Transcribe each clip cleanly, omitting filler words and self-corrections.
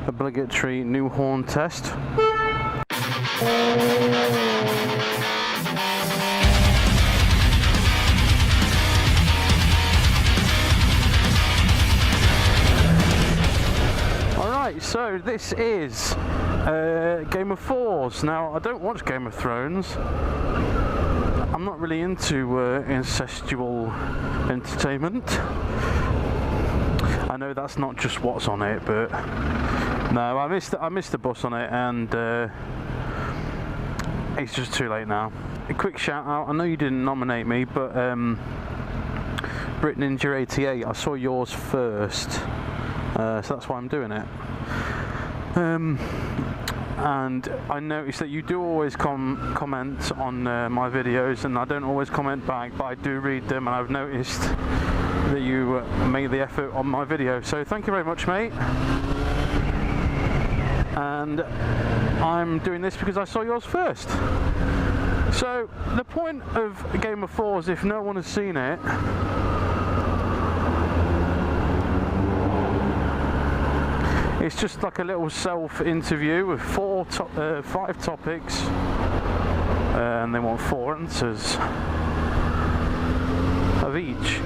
obligatory new horn test. Alright, so this is Game of Thrones. Now, I don't watch Game of Thrones. I'm not really into incestual entertainment. I know that's not just what's on it, but no, I missed the bus on it, and it's just too late now. A quick shout out. I know you didn't nominate me, but Brit Ninja 88. I saw yours first, so that's why I'm doing it. And I noticed that you do always comment on my videos, and I don't always comment back, but I do read them, and I've noticed that you made the effort on my video, so thank you very much, mate. And I'm doing this because I saw yours first. So the point of Game of Thrones, if no one has seen it, it's just like a little self-interview with 5 topics, and they want 4 answers of each.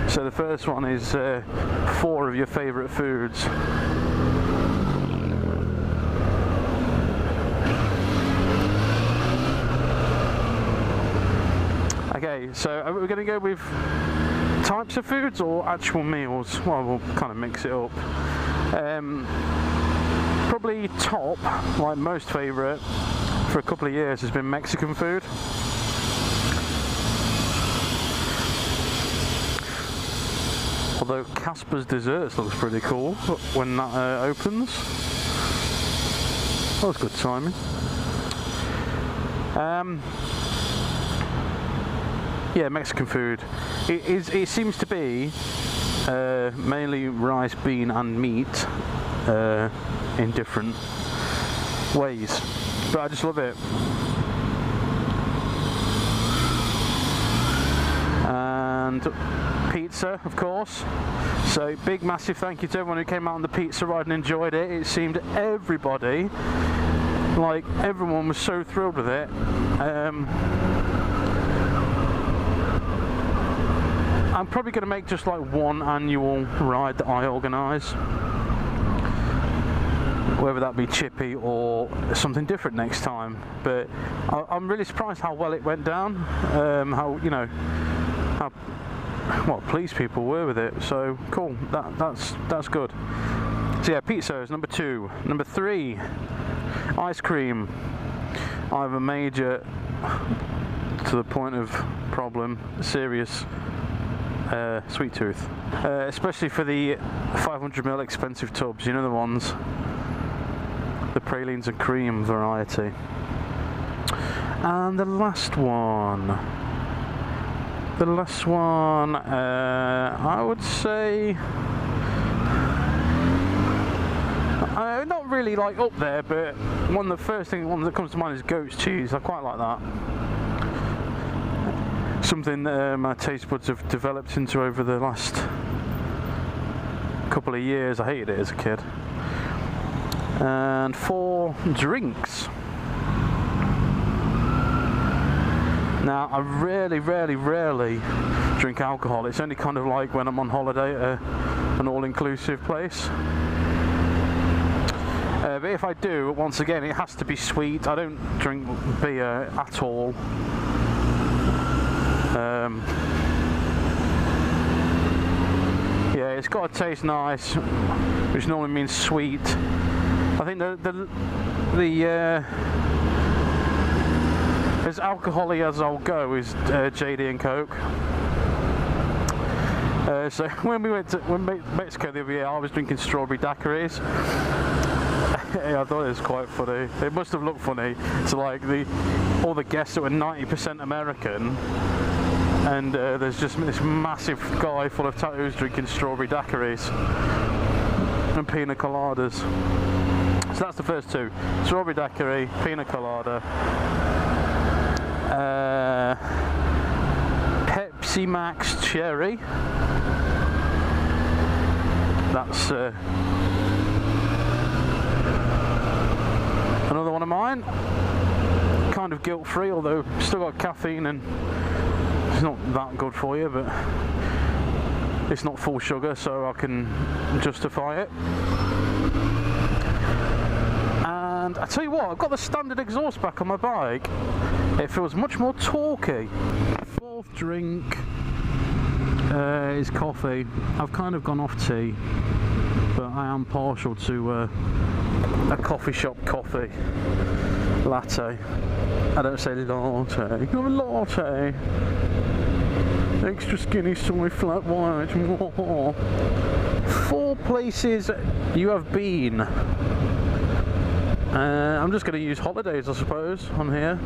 So the first one is 4 of your favourite foods. Okay, so are we going to go with types of foods or actual meals? Well, we'll kind of mix it up. Probably top, like most favourite, for a couple of years has been Mexican food. Although Casper's Desserts looks pretty cool when that opens. That was good timing. Yeah, Mexican food. It seems to be mainly rice, bean and meat in different ways, but I just love it. And pizza, of course. So big massive thank you to everyone who came out on the pizza ride and enjoyed it. It seemed everyone was so thrilled with it. I'm probably going to make just like one annual ride that I organise, whether that be chippy or something different next time. But I'm really surprised how well it went down, how pleased people were with it. So cool, that's good. So yeah, pizza is number 2. Number 3, ice cream. I have a major, to the point of problem, serious sweet tooth, especially for the 500ml expensive tubs, you know, the ones, the pralines and cream variety. And the last one, I would say not really like up there, but one that comes to mind is goat's cheese. I quite like that. Something that my taste buds have developed into over the last couple of years. I hated it as a kid. And 4 drinks. Now, I rarely drink alcohol. It's only kind of like when I'm on holiday at an all-inclusive place. But if I do, once again, it has to be sweet. I don't drink beer at all. Yeah, it's got to taste nice, which normally means sweet. I think the as alcoholic as I'll go is JD and Coke. So when we went to Mexico the other year, I was drinking strawberry daiquiris. Yeah, I thought it was quite funny. It must have looked funny to like all the guests that were 90% American, and there's just this massive guy full of tattoos drinking strawberry daiquiris and pina coladas. So that's the first 2: strawberry daiquiri, pina colada, Pepsi Max Cherry. That's fine, kind of guilt-free, although still got caffeine and it's not that good for you, but it's not full sugar, so I can justify it. And I tell you what, I've got the standard exhaust back on my bike. It feels much more torquey. Fourth drink is coffee. I've kind of gone off tea, but I am partial to a coffee shop coffee. Latte. I don't say latte. No, latte. Extra skinny soy flat white. 4 places you have been. I'm just going to use holidays, I suppose, on here.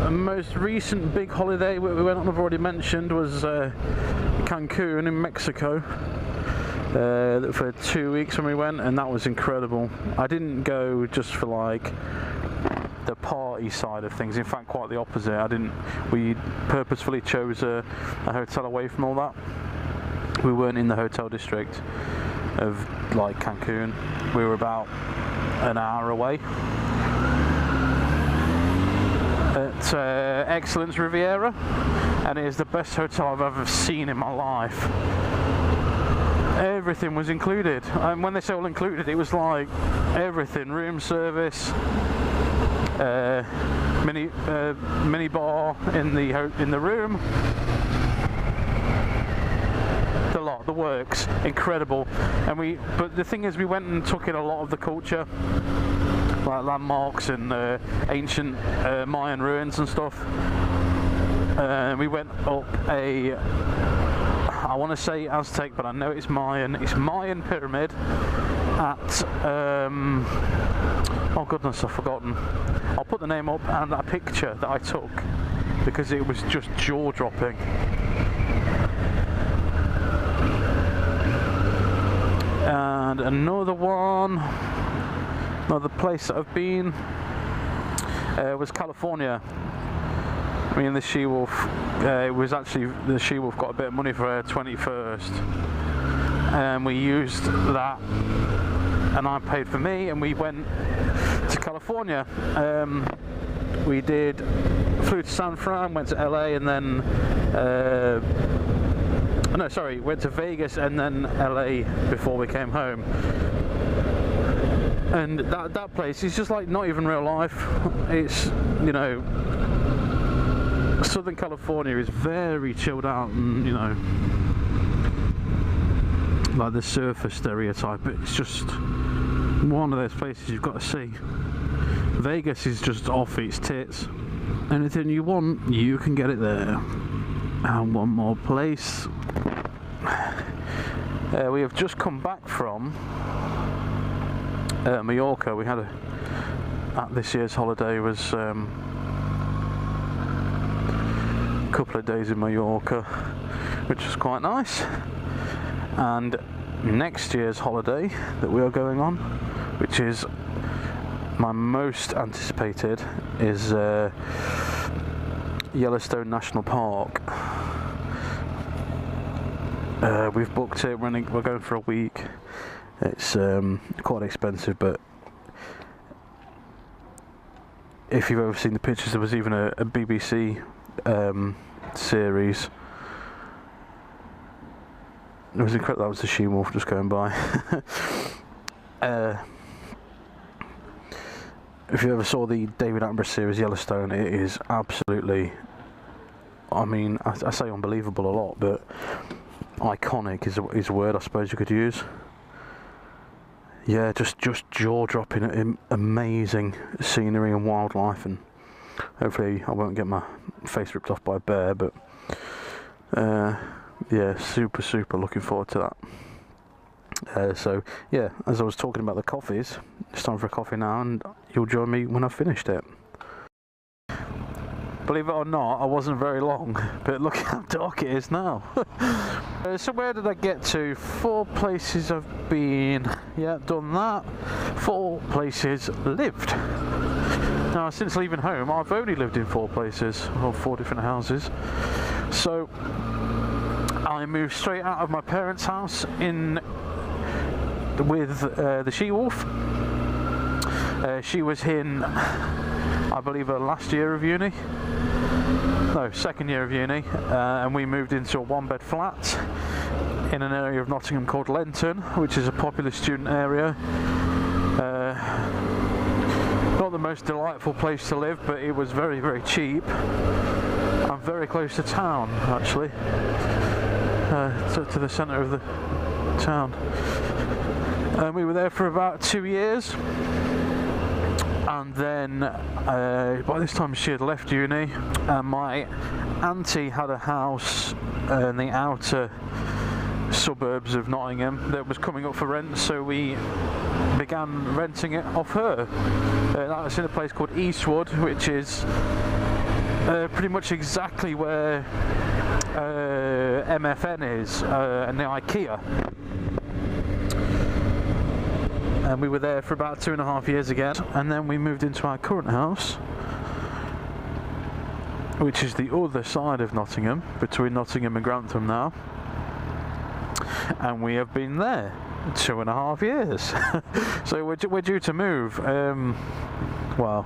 The most recent big holiday we went on, I've already mentioned, was Cancun in Mexico. For 2 weeks when we went, and that was incredible. I didn't go just for like the party side of things. In fact, quite the opposite. We purposefully chose a hotel away from all that. We weren't in the hotel district of like Cancun. We were about an hour away at Excellence Riviera, and it is the best hotel I've ever seen in my life. Everything was included, and when they say all included, it was like everything: room service, mini bar in the room, the works, incredible. But the thing is, we went and took in a lot of the culture, like landmarks and ancient Mayan ruins and stuff. We went up I want to say Aztec, but I know it's Mayan. It's Mayan pyramid at oh goodness, I've forgotten. I'll put the name up and that picture that I took, because it was just jaw-dropping. And another place that I've been was California. Me and the She-Wolf, it was actually the She-Wolf got a bit of money for her 21st, and we used that, and I paid for me, and we went to California. We flew to San Fran, went to LA, and then went to Vegas and then LA before we came home. And that place is just like not even real life. It's, you know, Southern California is very chilled out, and you know, like the surfer stereotype. It's just one of those places you've got to see. Vegas is just off its tits. Anything you want, you can get it there. And one more place. We have just come back from Mallorca. We had at this year's holiday was a couple of days in Mallorca, which was quite nice. And next year's holiday that we are going on, which is my most anticipated, is Yellowstone National Park. We've booked it. We're going for a week. It's quite expensive, but if you've ever seen the pictures, there was even a BBC series. It was incredible. That was the She-Wolf just going by. If you ever saw the David Attenborough series Yellowstone, it is absolutely, I mean, I say unbelievable a lot, but iconic is a word I suppose you could use. Yeah, just jaw-dropping, amazing scenery and wildlife, and hopefully I won't get my face ripped off by a bear, but yeah, super looking forward to that. So yeah, as I was talking about the coffees, it's time for a coffee now, and you'll join me when I've finished it. Believe it or not, I wasn't very long, but look how dark it is now. So where did I get to? 4 places I've been. Yeah, done that. 4 places lived. Now, since leaving home, I've only lived in 4 places, or 4 different houses. So I moved straight out of my parents' house with the She-Wolf, She was in, I believe, her last year of uni. No, second year of uni, and we moved into a one-bed flat in an area of Nottingham called Lenton, which is a popular student area. Not the most delightful place to live, but it was very, very cheap and very close to town, actually, to the centre of the town. And we were there for about 2 years, and then by this time she had left uni, and my auntie had a house in the outer suburbs of Nottingham that was coming up for rent, so we began renting it off her. That was in a place called Eastwood, which is pretty much exactly where MFN is, and the IKEA. And we were there for about 2.5 years again, and then we moved into our current house, which is the other side of Nottingham, between Nottingham and Grantham now, and we have been there 2.5 years. So we're due to move, well,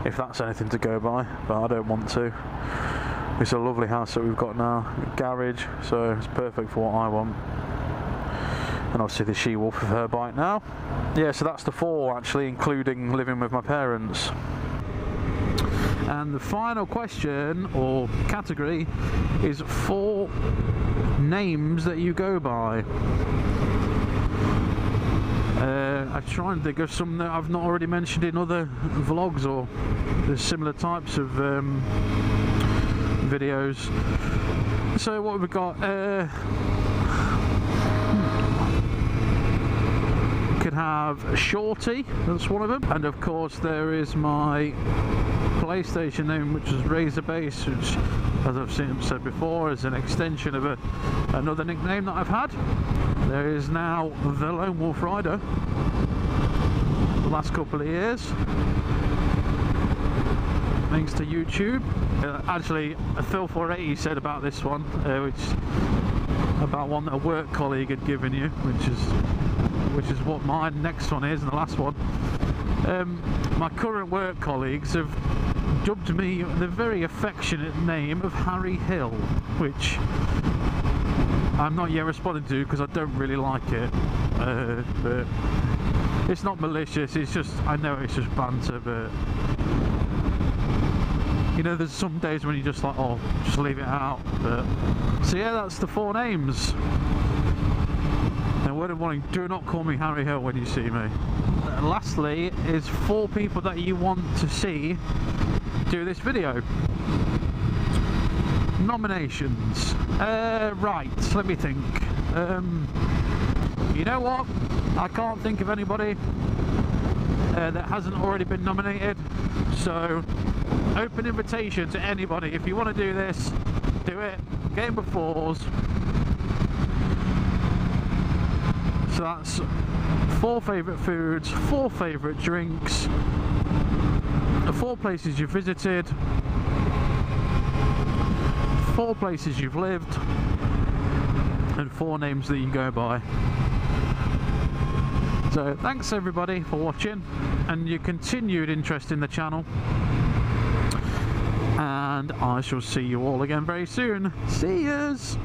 if that's anything to go by, but I don't want to. It's a lovely house that we've got now, garage, so it's perfect for what I want. And obviously the she-wolf of her bike now. Yeah, so that's the 4 actually, including living with my parents. And the final question, or category, is 4 names that you go by. I try and think of some that I've not already mentioned in other vlogs or the similar types of videos. So what have we got? Could have Shorty, that's one of them, and of course there is my PlayStation name, which is Razor Base, which, as I've said before, is an extension of another nickname that I've had. There is now the Lone Wolf Rider, the last couple of years, thanks to YouTube. Actually, Phil 480 said about this one, which about one that a work colleague had given you, which is what my next one is, and the last one. My current work colleagues have dubbed me the very affectionate name of Harry Hill, which I'm not yet responding to because I don't really like it. But it's not malicious, it's just, I know it's just banter, but you know, there's some days when you just like, oh, just leave it out. But so yeah, that's the 4 names. And word of warning, do not call me Harry Hill when you see me. Lastly is 4 people that you want to see do this video. Nominations. Right, let me think. You know what? I can't think of anybody that hasn't already been nominated. So, open invitation to anybody. If you want to do this, do it. Game of 4s. So that's 4 favourite foods, 4 favourite drinks, 4 places you've visited, 4 places you've lived, and 4 names that you go by. So thanks everybody for watching and your continued interest in the channel, and I shall see you all again very soon. See yous!